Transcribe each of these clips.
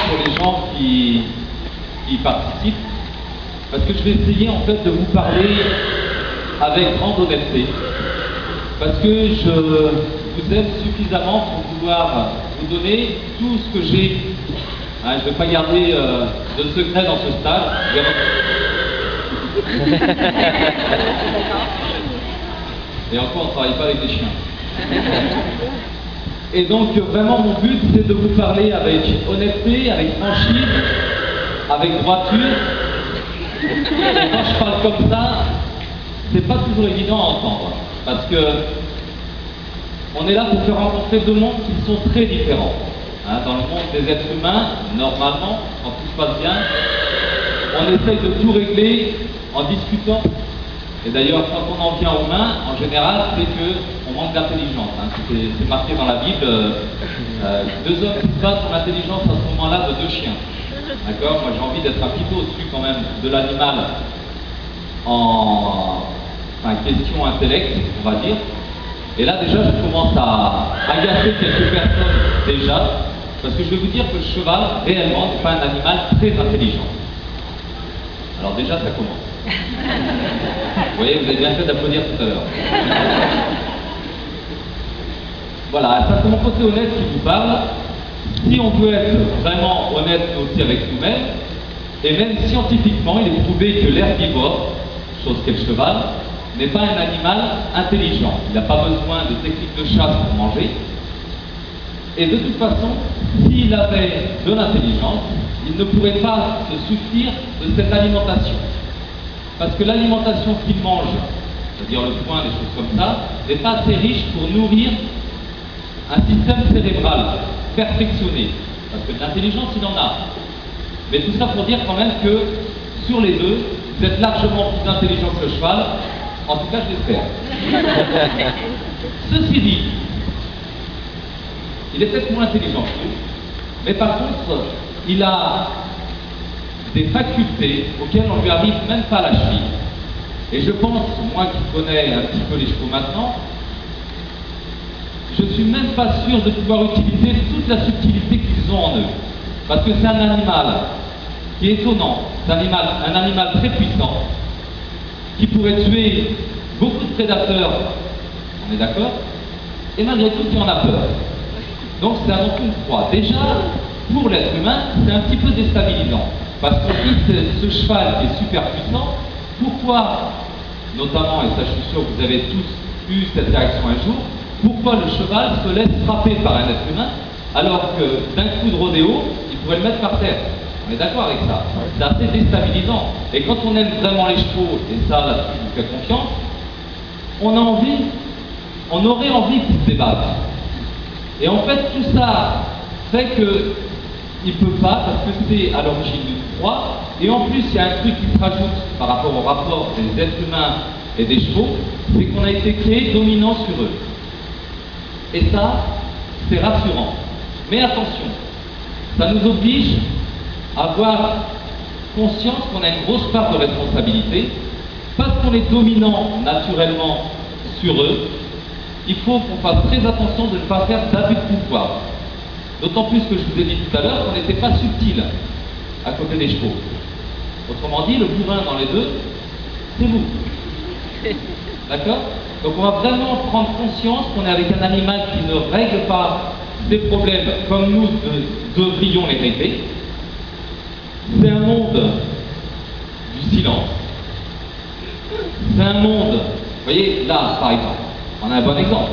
pour les gens qui participent, parce que je vais essayer en fait de vous parler avec grande honnêteté, parce que je vous aime suffisamment pour pouvoir vous donner tout ce que j'ai. Hein, je ne vais pas garder de secret dans ce stage. Et encore, on ne travaille pas avec des chiens. Et donc, vraiment, mon but, c'est de vous parler avec honnêteté, avec franchise, avec droiture. Et quand je parle comme ça, c'est pas toujours évident à entendre, parce que on est là pour faire rencontrer deux mondes qui sont très différents. Hein, dans le monde des êtres humains, normalement, quand tout se passe bien, on essaye de tout régler en discutant. Et d'ailleurs, quand on en vient aux mains, en général, c'est qu'on manque d'intelligence. Hein. C'est marqué dans la Bible, deux hommes qui se battent pour l'intelligence à ce moment-là de deux chiens. D'accord? Moi, j'ai envie d'être un petit peu au-dessus quand même de l'animal en question intellect, on va dire. Et là, déjà, je commence à agacer quelques personnes déjà, parce que je vais vous dire que le cheval, réellement, n'est pas un animal très intelligent. Alors déjà, ça commence. Vous voyez, vous avez bien fait d'applaudir tout à l'heure. Voilà, ça c'est mon côté honnête qui vous parle. Si on veut être vraiment honnête aussi avec nous-mêmes, et même scientifiquement, il est prouvé que l'herbivore, chose qu'est le cheval, n'est pas un animal intelligent. Il n'a pas besoin de techniques de chasse pour manger. Et de toute façon, s'il avait de l'intelligence, il ne pourrait pas se suffire de cette alimentation. Parce que l'alimentation qu'il mange, c'est-à-dire le foin, des choses comme ça, n'est pas assez riche pour nourrir un système cérébral perfectionné. Parce que de l'intelligence, il en a. Mais tout ça pour dire quand même que, sur les deux, vous êtes largement plus intelligent que le cheval. En tout cas, je l'espère. Ceci dit, il est peut-être moins intelligent que nous, mais par contre, il a des facultés auxquelles on ne lui arrive même pas à la cheville. Et je pense, moi qui connais un petit peu les chevaux maintenant, je ne suis même pas sûr de pouvoir utiliser toute la subtilité qu'ils ont en eux. Parce que c'est un animal qui est étonnant, c'est un animal très puissant, qui pourrait tuer beaucoup de prédateurs, on est d'accord, et malgré tout qui en a peur. Donc c'est avant tout une proie. Déjà, pour l'être humain, c'est un petit peu déstabilisant. Parce qu'on dit ce cheval qui est super puissant, pourquoi, notamment, et ça je suis sûr que vous avez tous eu cette réaction un jour, pourquoi le cheval se laisse frapper par un être humain, alors que d'un coup de rodéo, il pourrait le mettre par terre. On est d'accord avec ça. C'est assez déstabilisant. Et quand on aime vraiment les chevaux, et ça là-dessus je vous fais confiance, on aurait envie qu'ils se débattent. Et en fait, tout ça fait que il ne peut pas, parce que c'est à l'origine d'une proie, et en plus il y a un truc qui se rajoute par rapport au rapport des êtres humains et des chevaux, c'est qu'on a été créé dominant sur eux. Et ça, c'est rassurant. Mais attention, ça nous oblige à avoir conscience qu'on a une grosse part de responsabilité, parce qu'on est dominant naturellement sur eux, il faut qu'on fasse très attention de ne pas faire d'abus de pouvoir. D'autant plus que je vous ai dit tout à l'heure qu'on n'était pas subtil à côté des chevaux. Autrement dit, le bourrin dans les deux, c'est vous. D'accord? Donc on va vraiment prendre conscience qu'on est avec un animal qui ne règle pas des problèmes comme nous devrions les régler. C'est un monde du silence. C'est un monde, vous voyez, là, par exemple, on a un bon exemple.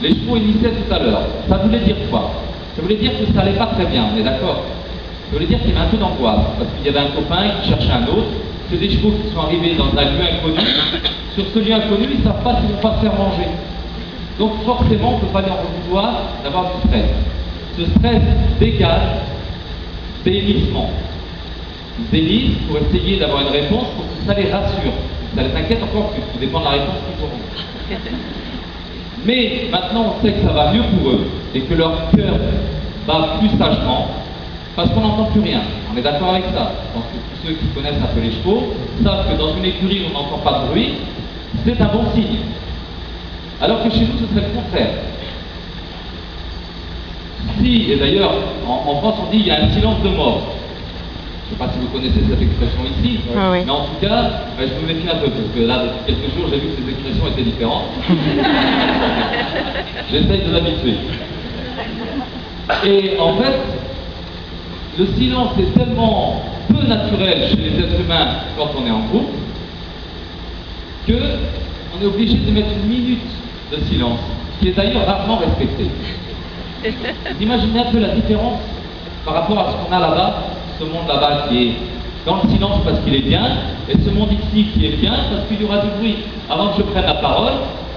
Les chevaux initiés tout à l'heure, ça voulait dire quoi? Ça voulait dire que ça allait pas très bien, on est d'accord? Ça voulait dire qu'il y avait un peu d'angoisse, parce qu'il y avait un copain qui cherchait un autre. C'est des chevaux qui sont arrivés dans un lieu inconnu. Sur ce lieu inconnu, ils ne savent pas s'ils vont pas se faire manger. Donc forcément, on ne peut pas leur vouloir d'avoir du stress. Ce stress dégage des hennissements. Ils hennissent pour essayer d'avoir une réponse pour que ça les rassure. Ça les inquiète encore plus, tout dépend de la réponse qu'ils auront. Mais maintenant, on sait que ça va mieux pour eux et que leur cœur bat plus sagement parce qu'on n'entend plus rien. On est d'accord avec ça. Je pense que tous ceux qui connaissent un peu les chevaux savent que dans une écurie où on n'entend pas de bruit, c'est un bon signe. Alors que chez nous, ce serait le contraire. ici, et d'ailleurs, en France, on dit il y a un silence de mort. Je ne sais pas si vous connaissez cette expression ici, Ah oui. mais en tout cas, je me méfie un peu, parce que là, depuis quelques jours, j'ai vu que ces expressions étaient différentes. J'essaye de m'habituer. Et en fait, le silence est tellement peu naturel chez les êtres humains quand on est en groupe, qu'on est obligé de mettre une minute de silence, qui est d'ailleurs rarement respectée. Vous imaginez un peu la différence par rapport à ce qu'on a là-bas, ce monde là-bas qui est dans le silence parce qu'il est bien, et ce monde ici qui est bien parce qu'il y aura du bruit. Avant que je prenne la parole,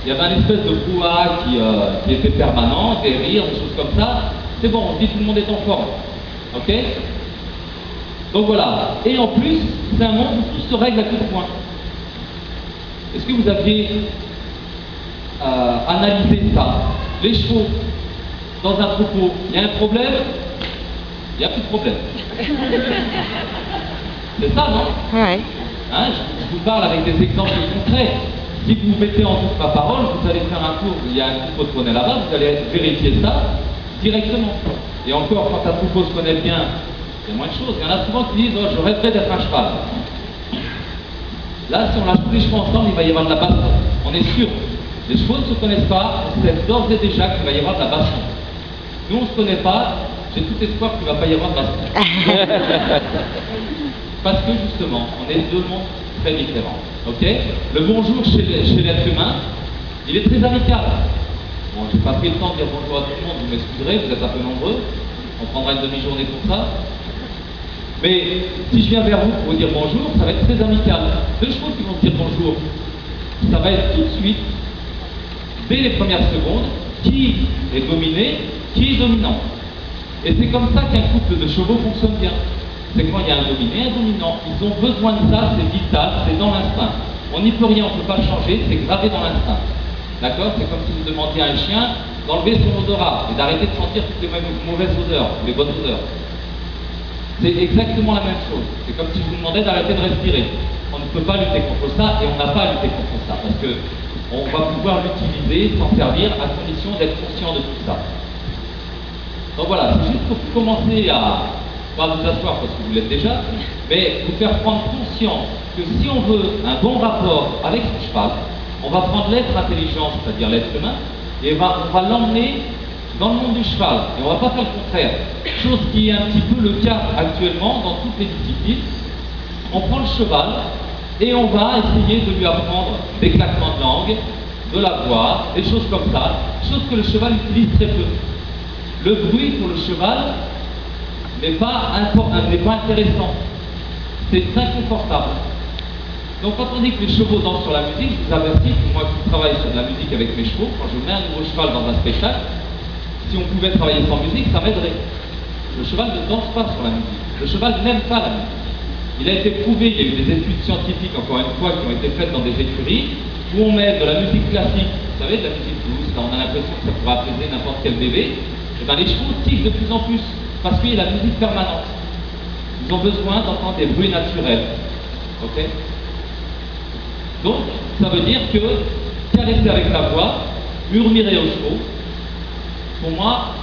il y avait un espèce de brouhaha qui était permanent, des rires, des choses comme ça. C'est bon, on dit tout le monde est en forme. Ok? Donc voilà. Et en plus, c'est un monde où tout se règle à coups de poing. Est-ce que vous aviez analysé ça? Les chevaux, dans un troupeau, il y a un problème, il n'y a plus de problème. C'est ça, non? Ouais. Hein, je vous parle avec des exemples concrets. Si vous mettez en doute ma parole, vous allez faire un tour, il y a un troupeau de poney là-bas, vous allez vérifier ça directement. Et encore, quand un troupeau se connaît bien, il y a moins de choses. Il y en a souvent qui disent oh, je rêverais d'être un cheval. Là, si on lâche tous les chevaux ensemble, il va y avoir de la baston. On est sûr. Les chevaux ne se connaissent pas, on sait d'ores et déjà qu'il va y avoir de la baston. Nous, on ne se connaît pas, j'ai tout espoir qu'il ne va pas y avoir de baston. Parce que justement, on est deux mondes très différents. Ok? Le bonjour chez l'être humain, il est très amical. Bon, j'ai pas pris le temps de dire bonjour à tout le monde, vous m'excuserez, vous êtes un peu nombreux. On prendra une demi-journée pour ça. Mais si je viens vers vous pour vous dire bonjour, ça va être très amical. Deux chevaux qui vont se dire bonjour, ça va être tout de suite, dès les premières secondes, qui est dominé, qui est dominant. Et c'est comme ça qu'un couple de chevaux fonctionne bien. C'est quand il y a un dominé, un dominant. Ils ont besoin de ça, c'est vital, c'est dans l'instinct. On n'y peut rien, on ne peut pas le changer, c'est gravé dans l'instinct. D'accord? C'est comme si vous demandiez à un chien d'enlever son odorat et d'arrêter de sentir toutes les mauvaises odeurs, les bonnes odeurs. C'est exactement la même chose. C'est comme si je vous demandais d'arrêter de respirer. On ne peut pas lutter contre ça et on n'a pas à lutter contre ça parce que on va pouvoir l'utiliser, s'en servir à condition d'être conscient de tout ça. Donc voilà, c'est juste pour commencer à pas vous asseoir parce que vous l'êtes déjà, mais vous faire prendre conscience que si on veut un bon rapport avec son cheval, on va prendre l'être intelligent, c'est-à-dire l'être humain, et on va l'emmener dans le monde du cheval. Et on ne va pas faire le contraire. Chose qui est un petit peu le cas actuellement dans toutes les disciplines. On prend le cheval et on va essayer de lui apprendre des claquements de langue, de la voix, des choses comme ça, choses que le cheval utilise très peu. Le bruit pour le cheval n'est pas intéressant. C'est inconfortable. Donc quand on dit que les chevaux dansent sur la musique, je vous avertis que moi qui travaille sur de la musique avec mes chevaux, quand je mets un nouveau cheval dans un spectacle, si on pouvait travailler sans musique, ça m'aiderait. Le cheval ne danse pas sur la musique. Le cheval n'aime pas la musique. Il a été prouvé, il y a eu des études scientifiques, encore une fois, qui ont été faites dans des écuries, où on met de la musique classique, vous savez, de la musique douce, là on a l'impression que ça pourra apaiser n'importe quel bébé, et bien les chevaux tiquent de plus en plus, parce qu'il y a la musique permanente. Ils ont besoin d'entendre des bruits naturels. Ok? Donc, ça veut dire que caresser avec la voix, murmurer aux chevaux, pour moi,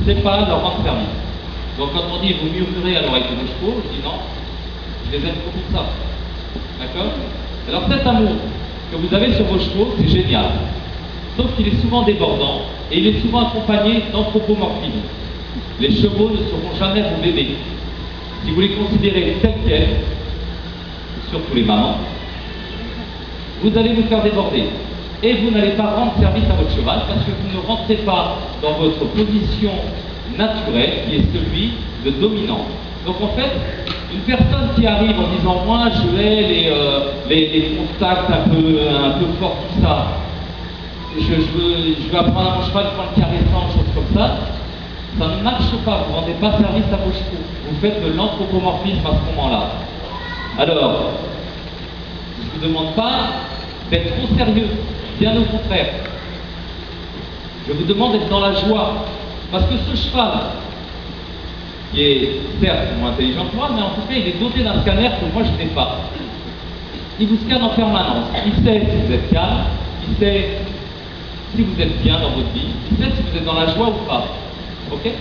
c'est pas leur rendre service. Donc quand on dit vous murmurez à l'oreille de vos chevaux, je dis non, je les aime pour tout ça. D'accord? Alors cet amour que vous avez sur vos chevaux, c'est génial. Sauf qu'il est souvent débordant et il est souvent accompagné d'anthropomorphisme. Les chevaux ne seront jamais vos bébés. Si vous les considérez tels quels, surtout les mamans, vous allez vous faire déborder. Et vous n'allez pas rendre service à votre cheval parce que vous ne rentrez pas dans votre position naturelle qui est celui de dominant. Donc en fait, une personne qui arrive en disant moi je vais les contacts un peu forts, tout ça, je veux apprendre à mon cheval de prendre le caressant, choses comme ça ne marche pas, vous ne rendez pas service à vos chevaux. Vous faites de l'anthropomorphisme à ce moment-là. Alors, je ne vous demande pas d'être trop sérieux. Bien au contraire. Je vous demande d'être dans la joie. Parce que ce cheval, qui est certes moins intelligent que moi, mais en tout cas il est doté d'un scanner que moi je n'ai pas. Il vous scanne en permanence. Il sait si vous êtes calme, il sait si vous êtes bien dans votre vie, il sait si vous êtes dans la joie ou pas. Ok?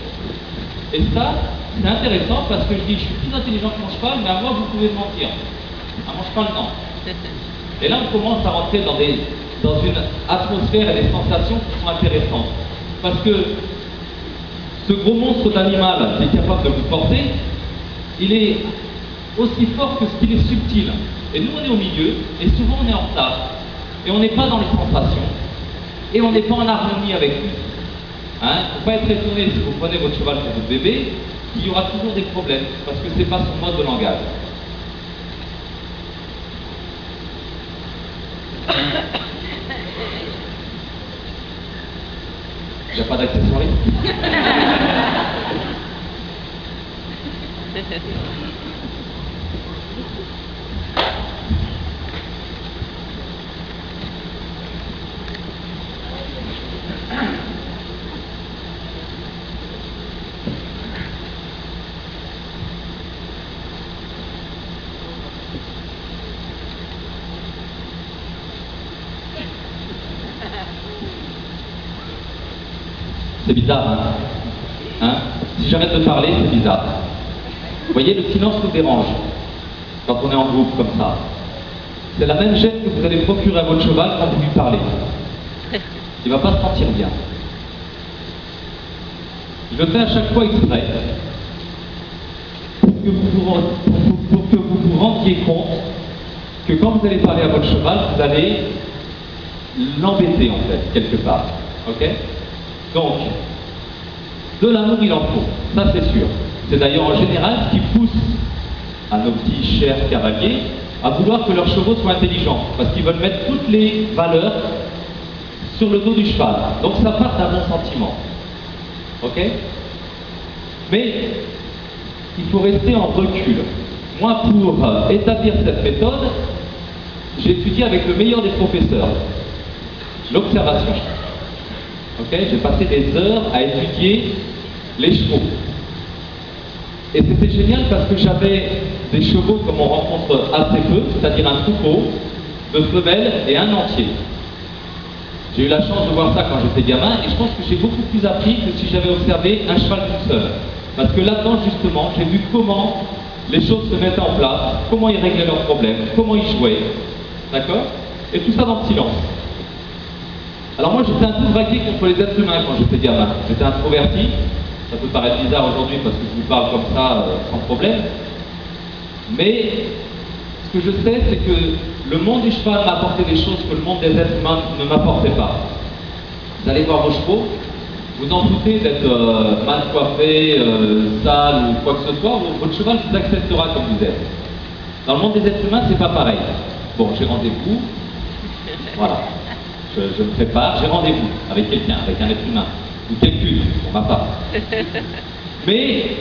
Et ça, c'est intéressant parce que je dis, je suis plus intelligent que mon cheval, mais à moi, vous pouvez me mentir. À mon cheval, non. Et là, on commence à rentrer dans une atmosphère et des sensations qui sont intéressantes. Parce que ce gros monstre d'animal qui est capable de vous porter, il est aussi fort que ce qu'il est subtil. Et nous, on est au milieu, et souvent, on est en retard. Et on n'est pas dans les sensations. Et on n'est pas en harmonie avec lui. Il ne faut pas être étonné si vous prenez votre cheval pour votre bébé, qu'il y aura toujours des problèmes, parce que ce n'est pas son mode de langage. Il n'y a pas d'accessoires. C'est bizarre, hein? Si j'arrête de parler, c'est bizarre. Vous voyez, le silence nous dérange quand on est en groupe comme ça. C'est la même gêne que vous allez procurer à votre cheval quand vous lui parlez. Il ne va pas se sentir bien. Je le fais à chaque fois exprès pour que vous vous rendiez compte que quand vous allez parler à votre cheval, vous allez l'embêter en fait, quelque part. Ok? Donc, de l'amour, il en faut, ça c'est sûr. C'est d'ailleurs en général ce qui pousse à nos petits chers cavaliers à vouloir que leurs chevaux soient intelligents, parce qu'ils veulent mettre toutes les valeurs sur le dos du cheval. Donc ça part d'un bon sentiment. Ok? Mais il faut rester en recul. Moi, pour établir cette méthode, j'ai étudié avec le meilleur des professeurs, l'observation. Okay, j'ai passé des heures à étudier les chevaux. Et c'était génial parce que j'avais des chevaux comme on rencontre assez peu, c'est-à-dire un troupeau de femelles et un entier. J'ai eu la chance de voir ça quand j'étais gamin et je pense que j'ai beaucoup plus appris que si j'avais observé un cheval tout seul. Parce que là-dedans, justement, j'ai vu comment les choses se mettaient en place, comment ils réglaient leurs problèmes, comment ils jouaient. D'accord? Et tout ça dans le silence. Alors moi j'étais un peu braqué contre les êtres humains quand j'étais gamin. J'étais introverti, ça peut paraître bizarre aujourd'hui parce que je vous parle comme ça sans problème. Mais ce que je sais c'est que le monde du cheval m'a apporté des choses que le monde des êtres humains ne m'apportait pas. Vous allez voir vos chevaux, vous en doutez d'être mal coiffé, sale ou quoi que ce soit, votre cheval vous acceptera comme vous êtes. Dans le monde des êtres humains c'est pas pareil. Bon, j'ai rendez-vous, voilà. Je me prépare, j'ai rendez-vous avec quelqu'un, avec un être humain, ou quelqu'une, pour ma part. Mais,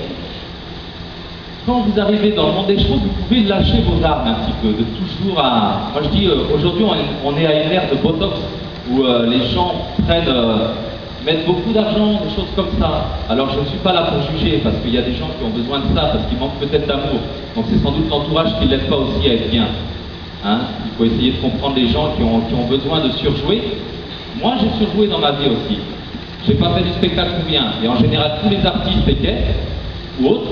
quand vous arrivez dans le monde des chevaux, vous pouvez lâcher vos armes un petit peu, de toujours à... Moi je dis, aujourd'hui on est à une ère de botox, où les gens mettent beaucoup d'argent, des choses comme ça. Alors je ne suis pas là pour juger, parce qu'il y a des gens qui ont besoin de ça, parce qu'ils manquent peut-être d'amour. Donc c'est sans doute l'entourage qui ne l'aide pas aussi à être bien. Hein, il faut essayer de comprendre les gens qui ont besoin de surjouer. Moi, j'ai surjoué dans ma vie aussi. J'ai pas fait du spectacle pour rien. Et en général, tous les artistes équestres ou autres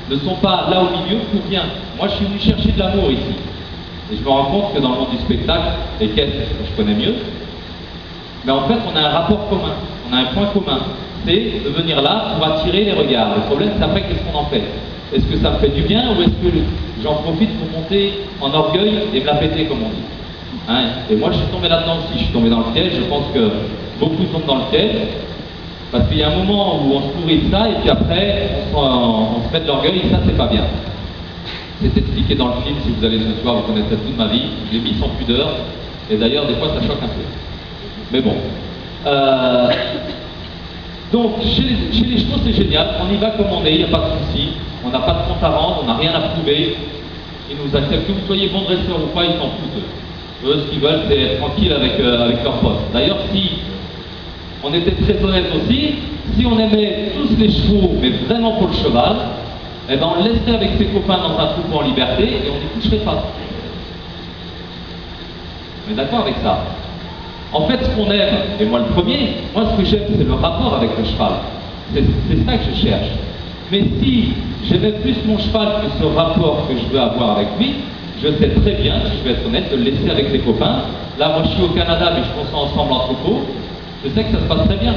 ne sont pas là au milieu pour rien. Moi, je suis venu chercher de l'amour ici. Et je me rends compte que dans le monde du spectacle, équestre, je connais mieux, mais en fait, on a un rapport commun. On a un point commun. C'est de venir là pour attirer les regards. Le problème, c'est après, qu'est-ce qu'on en fait? Est-ce que ça me fait du bien ou est-ce que j'en profite pour monter en orgueil et me la péter comme on dit? Hein? Et moi je suis tombé là-dedans aussi, je suis tombé dans le piège, je pense que beaucoup tombent dans le piège, parce qu'il y a un moment où on se pourrit de ça et puis après on se met de l'orgueil et ça c'est pas bien. C'est expliqué dans le film, si vous allez ce soir vous connaîtrez toute ma vie, je l'ai mis sans pudeur, et d'ailleurs des fois ça choque un peu. Mais bon. Donc chez les chevaux c'est génial, on y va comme on est, il n'y a pas de souci. On n'a pas de compte à rendre, on n'a rien à prouver. Ils nous acceptent, que vous soyez bon dresseur ou pas, ils s'en foutent. Eux, ce qu'ils veulent, c'est être tranquille avec leurs potes. D'ailleurs, si on était très honnête aussi, si on aimait tous les chevaux, mais vraiment pour le cheval, eh ben on le laisserait avec ses copains dans un troupeau en liberté et on n'y toucherait pas. On est d'accord avec ça? En fait, ce qu'on aime, et moi le premier, moi ce que j'aime, c'est le rapport avec le cheval. C'est ça que je cherche. Mais si j'aimais plus mon cheval que ce rapport que je veux avoir avec lui, je sais très bien, si je vais être honnête, de le laisser avec les copains. Là, moi, je suis au Canada, mais je conçois ensemble en troupeau. Je sais que ça se passe très bien.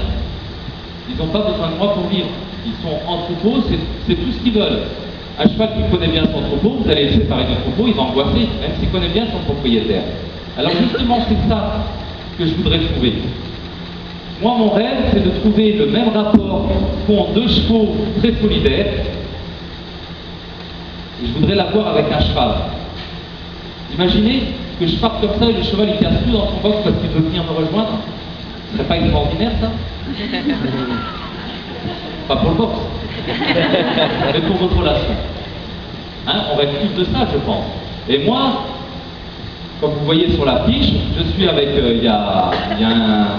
Ils n'ont pas besoin de moi pour vivre. Ils sont en troupeau, c'est tout ce qu'ils veulent. Un cheval qui connaît bien son troupeau, vous allez le séparer du troupeau, il va angoisser, même s'il connaît bien son propriétaire. Alors justement, c'est ça que je voudrais trouver. Moi, mon rêve, c'est de trouver le même rapport qu'ont deux chevaux très solidaires. Et je voudrais l'avoir avec un cheval. Imaginez que je parte comme ça et le cheval il casse tout dans son box parce qu'il veut venir me rejoindre. Ce serait pas extraordinaire, ça? Pas pour le box, mais pour votre relation. Hein, on rêve tous de ça, je pense. Et moi, comme vous voyez sur la fiche, je suis avec, il y a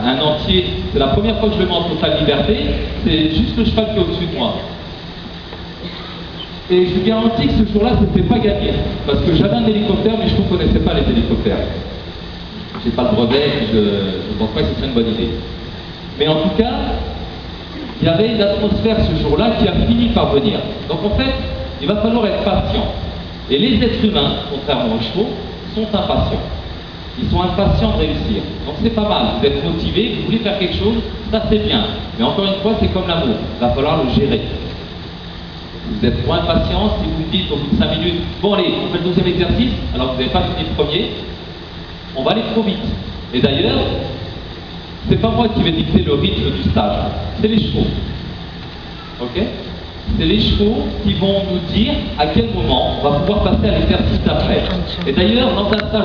un entier, c'est la première fois que je le mets en totale liberté, c'est juste le cheval qui est au-dessus de moi. Et je vous garantis que ce jour-là, ce n'était pas gagné, parce que j'avais un hélicoptère, mais je ne connaissais pas les hélicoptères. J'ai pas le brevet, je ne pense pas que ce serait une bonne idée. Mais en tout cas, il y avait une atmosphère ce jour-là qui a fini par venir. Donc en fait, il va falloir être patient. Et les êtres humains, contrairement aux chevaux, sont impatients. Ils sont impatients de réussir. Donc c'est pas mal, vous êtes motivés, vous voulez faire quelque chose, ça c'est bien. Mais encore une fois, c'est comme l'amour, il va falloir le gérer. Vous êtes trop impatient si vous me dites au bout de 5 minutes, bon allez, on fait le deuxième exercice, alors que vous n'avez pas fini le premier, on va aller trop vite. Et d'ailleurs, c'est pas moi qui vais dicter le rythme du stage, c'est les chevaux. Ok? C'est les chevaux qui vont nous dire à quel moment on va pouvoir passer à l'exercice d'après. Et d'ailleurs, dans un stage